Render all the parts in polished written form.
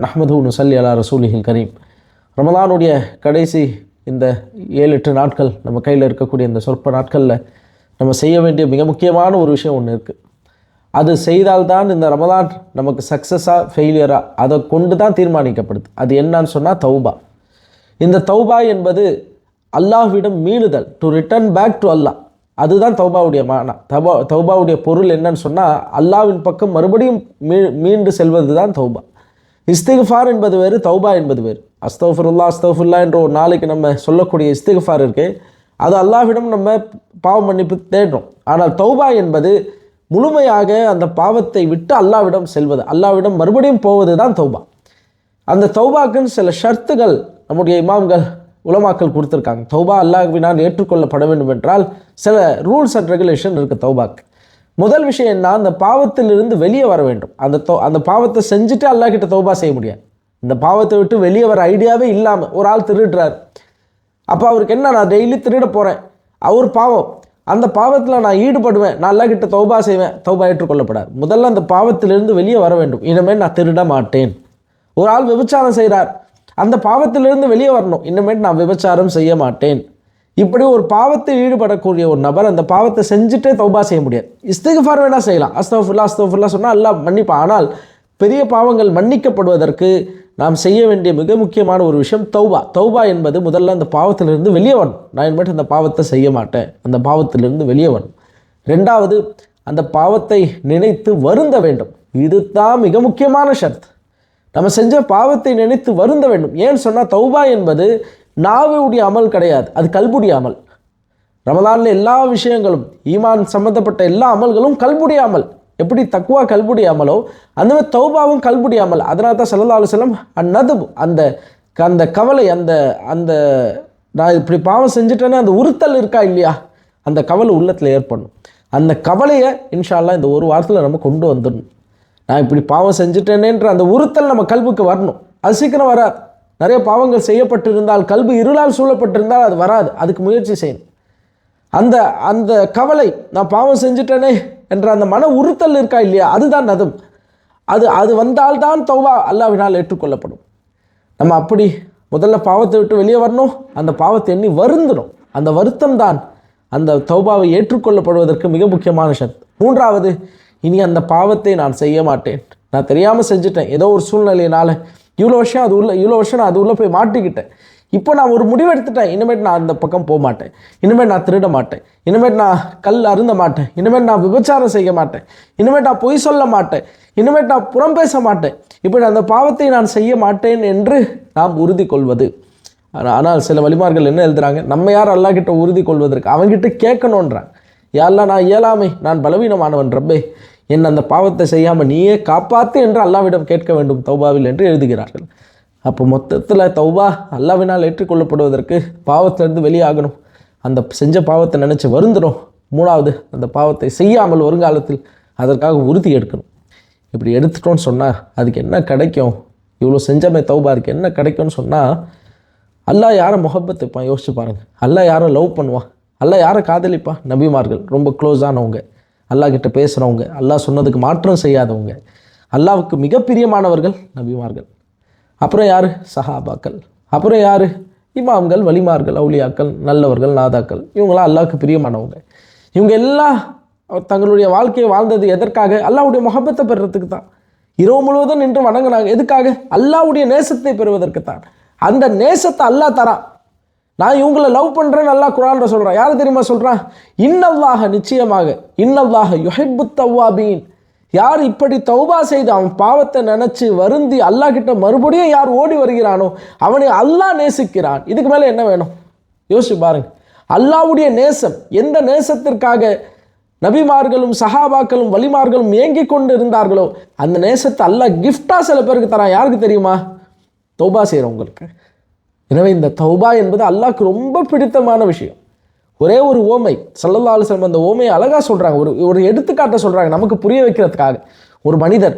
நஹ்மதுஹு நுஸல்லி அலா ரசூலிஹில் கரீம். ரமலானுடைய கடைசி இந்த 7-8 நாட்கள் நம்ம கையில் இருக்கக்கூடிய இந்த சொற்ப நாட்களில் நம்ம செய்ய வேண்டிய மிக முக்கியமான ஒரு விஷயம் ஒன்று இருக்குது. அது செய்தால்தான் இந்த ரமலான் நமக்கு சக்ஸஸாக ஃபெயிலியராக அதை கொண்டு தான் தீர்மானிக்கப்படுது. அது என்னன்னு சொன்னால் தௌபா. இந்த தௌபா என்பது அல்லாஹ்விடம் மீளுதல், டு ரிட்டர்ன் பேக் டு அல்லாஹ். அதுதான் தௌபாவுடைய மானா. தௌபாவுடைய பொருள் என்னன்னு சொன்னால் அல்லாஹ்வின் பக்கம் மறுபடியும் மீண்டு செல்வது தான் தௌபா. இஸ்திக்ஃபார் என்பது வேறு, தௌபா என்பது வேறு. அஸ்தஃபிருல்லா அஸ்தஃபிருல்லா என்ற ஒரு நாளைக்கு நம்ம சொல்லக்கூடிய இஸ்திக்ஃபார் இருக்கு, அது அல்லாஹ்விடம் நம்ம பாவ மன்னிப்பு தேடுறோம். ஆனால் தௌபா என்பது முழுமையாக அந்த பாவத்தை விட்டு அல்லாஹ்விடம் செல்வது, அல்லாஹ்விடம் மறுபடியும் போவது தான் தௌபா. அந்த தௌபாக்குன்னு சில ஷர்த்துகள் நம்முடைய இமாம்கள் உலமாக்கள் கொடுத்துருக்காங்க. தௌபா அல்லாஹ்வினால் ஏற்றுக்கொள்ளப்பட வேண்டும் என்றால் சில ரூல்ஸ் அண்ட் ரெகுலேஷன் இருக்குது தௌபாக்கு. முதல் விஷயம் என்ன, அந்த பாவத்திலிருந்து வெளியே வர வேண்டும். அந்த பாவத்தை செஞ்சுட்டு அல்லாஹ்கிட்ட தௌபா செய்ய முடியாது. இந்த பாவத்தை விட்டு வெளியே வர ஐடியாவே இல்லாமல் ஒரு ஆள் திருடுறார். அப்போ அவருக்கு என்ன, நான் டெய்லி திருட போகிறேன், அவர் பாவம், அந்த பாவத்தில் நான் ஈடுபடுவேன், நான் அல்லாஹ்கிட்ட தௌபா செய்வேன், தௌபா ஏற்றுக்கொள்ளப்படாது. முதல்ல அந்த பாவத்திலிருந்து வெளியே வர வேண்டும். இனிமேல் நான் திருட மாட்டேன். ஒரு ஆள் விபச்சாரம் செய்கிறார், அந்த பாவத்திலிருந்து வெளியே வரணும். இனிமேல் நான் விபச்சாரம் செய்ய மாட்டேன். இப்படி ஒரு பாவத்தை ஈடுபடக்கூடிய ஒரு நபர் அந்த பாவத்தை செஞ்சுட்டே தௌபா செய்ய முடியாது. இஸ்திக்ஃபார் வேணா செய்யலாம், அஸ்தஃபிருல்லா அஸ்தஃபிருல்லா சொன்னால் அல்லாஹ் மன்னிப்பான். ஆனால் பெரிய பாவங்கள் மன்னிக்கப்படுவதற்கு நாம் செய்ய வேண்டிய மிக முக்கியமான ஒரு விஷயம் தௌபா. தௌபா என்பது முதல்ல அந்த பாவத்திலிருந்து வெளியே வரணும். நான் இனிமேட்டு அந்த பாவத்தை செய்ய மாட்டேன், அந்த பாவத்திலிருந்து வெளியே வரணும். ரெண்டாவது, அந்த பாவத்தை நினைத்து வருந்த வேண்டும். இதுதான் மிக முக்கியமான ஷர்த். நம்ம செஞ்ச பாவத்தை நினைத்து வருந்த வேண்டும். ஏன்னு சொன்னால் தௌபா என்பது நாவுடைய அமல் கிடையாது, அது கல்புடைய அமல். ரமலானில் எல்லா விஷயங்களும், ஈமான் சம்மந்தப்பட்ட எல்லா அமல்களும் கல்புடைய அமல். எப்படி தக்வா கல்புடைய அமலோ அந்த மாதிரி தௌபாவும் கல்புடைய அமல். அதனால தான் ஸல்லல்லாஹு அலைஹி வஸல்லம் அந்நதுப், அந்த கவலை, அந்த நான் இப்படி பாவம் செஞ்சுட்டேன்னு அந்த உறுத்தல் இருக்கா இல்லையா, அந்த கவலை உள்ளத்தில் ஏற்படணும். அந்த கவலையை இன்ஷா அல்லாஹ் இந்த ஒரு வாரத்தில் நம்ம கொண்டு வந்துடணும். நான் இப்படி பாவம் செஞ்சுட்டேனேன்ற அந்த உறுத்தல் நம்ம கல்புக்கு வரணும். அது சீக்கிரம் வராது. நிறைய பாவங்கள் செய்யப்பட்டிருந்தால், கல்பு இருளால் சூழப்பட்டிருந்தால் அது வராது. அதுக்கு முயற்சி செய்யணும். அந்த கவலை, நான் பாவம் செஞ்சுட்டேனே என்ற அந்த மன உறுத்தல் இருக்கா இல்லையா, அதுதான் நதும். அது வந்தால்தான் தௌபா அல்லாஹ்வினால் ஏற்றுக்கொள்ளப்படும். நம்ம அப்படி முதல்ல பாவத்தை விட்டு வெளியே வரணும், அந்த பாவத்தை எண்ணி வருந்தணும். அந்த வருத்தம் தான் அந்த தௌபாவை ஏற்றுக்கொள்ளப்படுவதற்கு மிக முக்கியமான ஷர்த். மூன்றாவது, இனி அந்த பாவத்தை நான் செய்ய மாட்டேன். நான் தெரியாமல் செஞ்சுட்டேன், ஏதோ ஒரு சூழ்நிலையினால இவ்வளோ வருஷம் நான் அது உள்ளே போய் மாட்டிக்கிட்டேன். இப்போ நான் ஒரு முடிவு எடுத்துட்டேன், இனிமேட்டு நான் அந்த பக்கம் போக மாட்டேன், இனிமேல் நான் திருட மாட்டேன், இனிமேல் நான் கல் அருந்த மாட்டேன், இனிமேல் நான் விபச்சாரம் செய்ய மாட்டேன், இனிமேல் நான் பொய் சொல்ல மாட்டேன், இனிமேல் நான் புறம் பேச மாட்டேன், இப்படி அந்த பாவத்தை நான் செய்ய மாட்டேன் என்று நாம் உறுதி கொள்வது. ஆனால் சில வலிமார்கள் என்ன எழுதுறாங்க, நம்ம யார் அல்லாஹ்கிட்ட உறுதி கொள்வதற்கு, அவங்ககிட்ட கேட்கணுன்றாங்க. யாரெல்லாம் நான் இயலாமை, நான் பலவீனமானவன், ரப்பே என் அந்த பாவத்தை செய்யாமல் நீயே காப்பாற்று என்று அல்லாஹ்விடம் கேட்க வேண்டும் தௌபாவில் என்று எழுதுகிறார்கள். அப்போ மொத்தத்தில் தௌபா அல்லாஹ்வினால் ஏற்றுக்கொள்ளப்படுவதற்கு பாவத்திலிருந்து வெளியாகணும், அந்த செஞ்ச பாவத்தை நினச்சி வருந்துடும். மூணாவது, அந்த பாவத்தை செய்யாமல் வருங்காலத்தில் அதற்காக உறுதி எடுக்கணும். இப்படி எடுத்துட்டோன்னு சொன்னால் அதுக்கு என்ன கிடைக்கும், இவ்வளோ செஞ்சமே தௌபா அதுக்கு என்ன கிடைக்கும்னு சொன்னால், அல்லாஹ் யாரை முஹப்பத் வைப்பான் யோசிச்சு பாருங்கள். அல்லாஹ் யாரை லவ் பண்ணுவான், அல்லாஹ் யாரை காதலிப்பான், நபிமார்கள், ரொம்ப க்ளோஸானவங்க, அல்லாஹ் கிட்ட பேசுகிறவங்க, அல்லாஹ் சொன்னதுக்கு மாற்றம் செய்யாதவங்க, அல்லாஹ்வுக்கு மிக பிரியமானவர்கள் நபிமார்கள். அப்புறம் யார், சஹாபாக்கள். அப்புறம் யார், இமாம்கள், வலிமார்கள், அவுலியாக்கள், நல்லவர்கள், நாதாக்கள். இவங்களாம் அல்லாஹ்வுக்கு பிரியமானவங்க. இவங்க எல்லாம் தங்களுடைய வாழ்க்கையை வாழ்ந்தது எதற்காக, அல்லாஹ்வுடைய முஹப்பத்தை பெறுறதுக்கு தான். இரவு முழுவதும் நின்று வணங்கினாங்க, எதுக்காக, அல்லாஹ்வுடைய நேசத்தை பெறுவதற்கு தான். அந்த நேசத்தை அல்லாஹ் தரான். நான் இவங்களை லவ் பண்ணுறேன்னு அல்லாஹ் குர்ஆன்ல சொல்கிறான். யார் தெரியுமா சொல்கிறான், இன்னல்லாஹ, நிச்சயமாக, இன்னல்லாஹ யுஹிப்புத் தவ்வாபீன், யார் இப்படி தௌபா செய்து அவன் பாவத்தை நினச்சி வருந்தி அல்லாஹ் கிட்ட மறுபடியும் யார் ஓடி வருகிறானோ அவனை அல்லாஹ் நேசிக்கிறான். இதுக்கு மேலே என்ன வேணும் யோசிச்சு பாருங்க. அல்லாஹ்வுடைய நேசம், எந்த நேசத்திற்காக நபிமார்களும் சஹாபாக்களும் வலிமார்களும் ஏங்கி கொண்டு இருந்தார்களோ அந்த நேசத்தை அல்லாஹ் கிஃப்டாக சில பேருக்கு தரான். யாருக்கு தெரியுமா, தௌபா செய்கிறவங்களுக்கு. எனவே இந்த தௌபா என்பது அல்லாஹ்க்கு ரொம்ப பிடித்தமான விஷயம். ஒரே ஒரு ஓமை, ஸல்லல்லாஹு அலைஹி வஸல்லம் அந்த ஓமையை அழகாக சொல்கிறாங்க, ஒரு எடுத்துக்காட்ட சொல்கிறாங்க நமக்கு புரிய வைக்கிறதுக்காக. ஒரு மனிதர்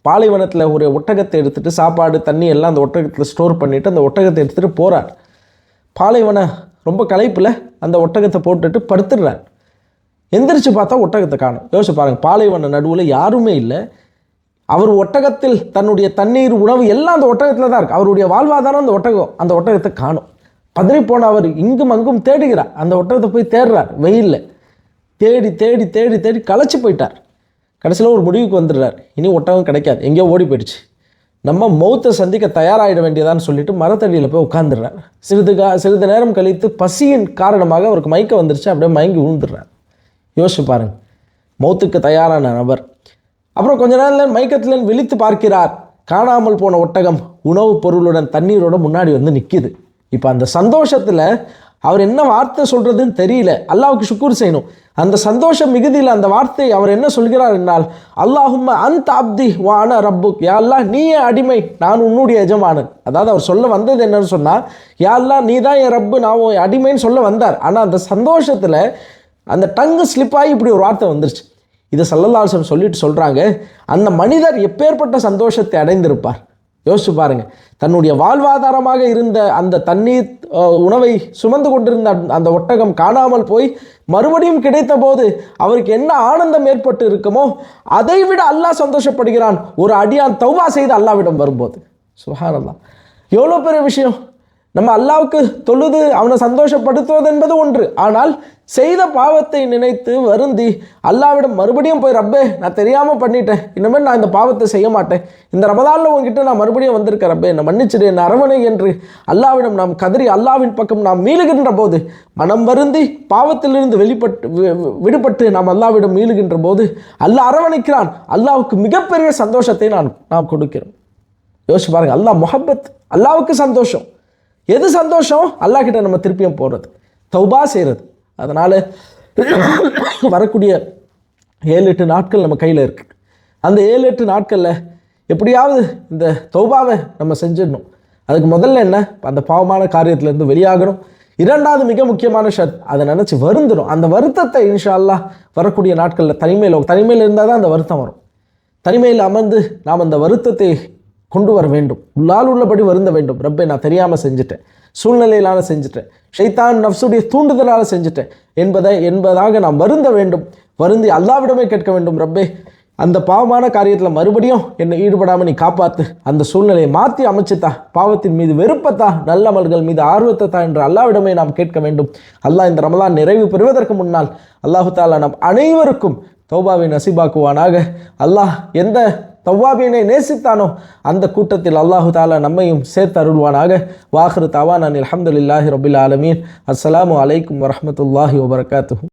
பாலைவனத்தில் ஒரு ஒட்டகத்தை எடுத்துகிட்டு சாப்பாடு தண்ணி எல்லாம் அந்த ஒட்டகத்தில் ஸ்டோர் பண்ணிவிட்டு அந்த ஒட்டகத்தை எடுத்துகிட்டு போகிறார். பாலைவனம் ரொம்ப களைப்பில் அந்த ஒட்டகத்தை போட்டுட்டு படுத்துடுறார். எந்திரிச்சு பார்த்தா ஒட்டகத்தை காணும். யோசிச்சு பாருங்கள், பாலைவன நடுவில் யாருமே இல்லை, அவர் ஒட்டகத்தில் தன்னுடைய தண்ணீர், உணவு எல்லாம் அந்த ஒட்டகத்தில் தான் இருக்குது. அவருடைய வாழ்வாதாரம் அந்த ஒட்டகம். அந்த ஒட்டகத்தை காணும். பதறி போன அவர் இங்கும் அங்கும் தேடுகிறார். அந்த ஒட்டகத்தை போய் தேடுறார். வெயிலில் தேடி தேடி தேடி தேடி களைச்சி போயிட்டார். கடைசியில் ஒரு முடிவுக்கு வந்துடுறார், இனி ஒட்டகம் கிடைக்காது, எங்கேயோ ஓடி போயிடுச்சு, நம்ம மௌத்தை சந்திக்க தயாராகிட வேண்டியதான்னு சொல்லிட்டு மரத்தடியில் போய் உட்காந்துடுறார். சிறிது நேரம் கழித்து பசியின் காரணமாக அவருக்கு மயக்கம் வந்துருச்சு. அப்படியே மயங்கி விழுந்துடுறார். யோசிச்சு பாருங்கள், மௌத்துக்கு தயாரான நபர். அப்புறம் கொஞ்ச நேரம் மயக்கத்தில் விழித்து பார்க்கிறார். காணாமல் போன ஒட்டகம் உணவுப் பொருளுடன் தண்ணீரோட முன்னாடி வந்து நிற்கிது. இப்போ அந்த சந்தோஷத்தில் அவர் என்ன வார்த்தை சொல்கிறதுன்னு தெரியல. அல்லாஹ்வுக்கு ஷுக்கூர் செய்யணும். அந்த சந்தோஷம் மிகுதியில் அந்த வார்த்தை அவர் என்ன சொல்கிறார் என்றால், அல்லாஹும்ம அந்த அப்தி வான ரப்புக், யா அல்லாஹ் நீயே அடிமை, நான் உன்னுடைய எஜமானன். அதாவது அவர் சொல்ல வந்தது என்னன்னு சொன்னால், யா அல்லாஹ் நீ தான் என் ரப்பு, நான் உன் அடிமைன்னு சொல்ல வந்தார். ஆனால் அந்த சந்தோஷத்தில் அந்த டங்கு ஸ்லிப்பாகி இப்படி ஒரு வார்த்தை வந்துருச்சு. இதை ஸல்லல்லாஹு அலைஹி வஸல்லம் சொல்லிட்டு சொல்கிறாங்க, அந்த மனிதர் எப்பேற்பட்ட சந்தோஷத்தை அடைந்திருப்பார். யோசிச்சு பாருங்கள், தன்னுடைய வாழ்வாதாரமாக இருந்த அந்த தண்ணீர் உணவை சுமந்து கொண்டிருந்த அந்த ஒட்டகம் காணாமல் போய் மறுபடியும் கிடைத்த போது அவருக்கு என்ன ஆனந்தம் ஏற்பட்டு இருக்குமோ அதை விட அல்லாஹ் சந்தோஷப்படுகிறான் ஒரு அடியான் தௌபா செய்து அல்லாஹ்விடம் வரும்போது. சுப்ஹானல்லாஹ், எவ்வளோ பெரிய விஷயம். நம்ம அல்லாஹ்வுக்கு தொழுது அவனை சந்தோஷப்படுத்துவது என்பது ஒன்று. ஆனால் செய்த பாவத்தை நினைத்து வருந்தி அல்லாஹ்விடம் மறுபடியும் போய், ரப்பே நான் தெரியாமல் பண்ணிட்டேன், இனிமேல் நான் இந்த பாவத்தை செய்ய மாட்டேன், இந்த ரமதானில் உங்ககிட்ட நான் மறுபடியும் வந்திருக்கேன், ரப்பே என்னை மன்னிச்சிடு, என்னை அரவணை என்று அல்லாஹ்விடம் நாம் கதறி அல்லாஹ்வின் பக்கம் நாம் மீளுகின்ற போது, மனம் வருந்தி பாவத்திலிருந்து விடுபட்டு நாம் அல்லாஹ்விடம் மீளுகின்ற போது அல்லாஹ் அரவணைக்கிறான். அல்லாஹ்வுக்கு மிகப்பெரிய சந்தோஷத்தை நாம் கொடுக்கிறோம். யோசிச்சு பாருங்கள், அல்லாஹ் முஹப்பத், அல்லாஹ்வுக்கு சந்தோஷம். எது சந்தோஷம்? அல்லாஹ் கிட்ட நம்ம திருப்பியும் போகிறது, தௌபா செய்கிறது. அதனால் வரக்கூடிய 7-8 நாட்கள் நம்ம கையில் இருக்குது. அந்த 7-8 நாட்களில் எப்படியாவது இந்த தௌபாவை நம்ம செஞ்சிடணும். அதுக்கு முதல்ல என்ன, அந்த பாவமான காரியத்திலேருந்து வெளியாகணும். இரண்டாவது மிக முக்கியமான ஷர்த், அதை நினச்சி வருந்தணும். அந்த வருத்தத்தை இன்ஷா அல்லாஹ் வரக்கூடிய நாட்களில் தனிமையில் இருந்தால் தான் அந்த வருத்தம் வரும். தனிமையில் அமர்ந்து நாம் அந்த வருத்தத்தை கொண்டு வர வேண்டும். உள்ளால் உள்ளபடி வருந்த வேண்டும். ரப்பே நான் தெரியாமல் செஞ்சுட்டேன், சூழ்நிலையிலான செஞ்சுட்டேன், ஷைத்தான் நஃப்ஸுடைய தூண்டுதலால் செஞ்சுட்டேன் என்பதாக நாம் வருந்த வேண்டும். வருந்தி அல்லாஹ்விடமே கேட்க வேண்டும், ரப்பே அந்த பாவமான காரியத்தில் மறுபடியும் என்னை ஈடுபடாமல் நீ காப்பாற்று, அந்த சூழ்நிலையை மாற்றி அமைச்சுத்தா, பாவத்தின் மீது வெறுப்பத்தா, நல்ல அமல்கள் மீது ஆர்வத்தா என்று அல்லாஹ்விடமே நாம் கேட்க வேண்டும். அல்லாஹ் இந்த ரமலான் நிறைவு பெறுவதற்கு முன்னால் அல்லாஹு தாலா நம் அனைவருக்கும் தௌபாவை நசீபாக்குவானாக. அல்லாஹ் எந்த தவ்வாபியனை நேசித்தானோ அந்த கூட்டத்தில் அல்லாஹு தாலா நம்மையும் சேர்த்து அருள்வானாக. வாஹிரு தவானா அல்ஹம்துலில்லாஹி ரப்பில் ஆலமீன். அஸ்ஸலாமு அலைக்கும் வரஹ்மத்துல்லாஹி வபரகாத்துஹு.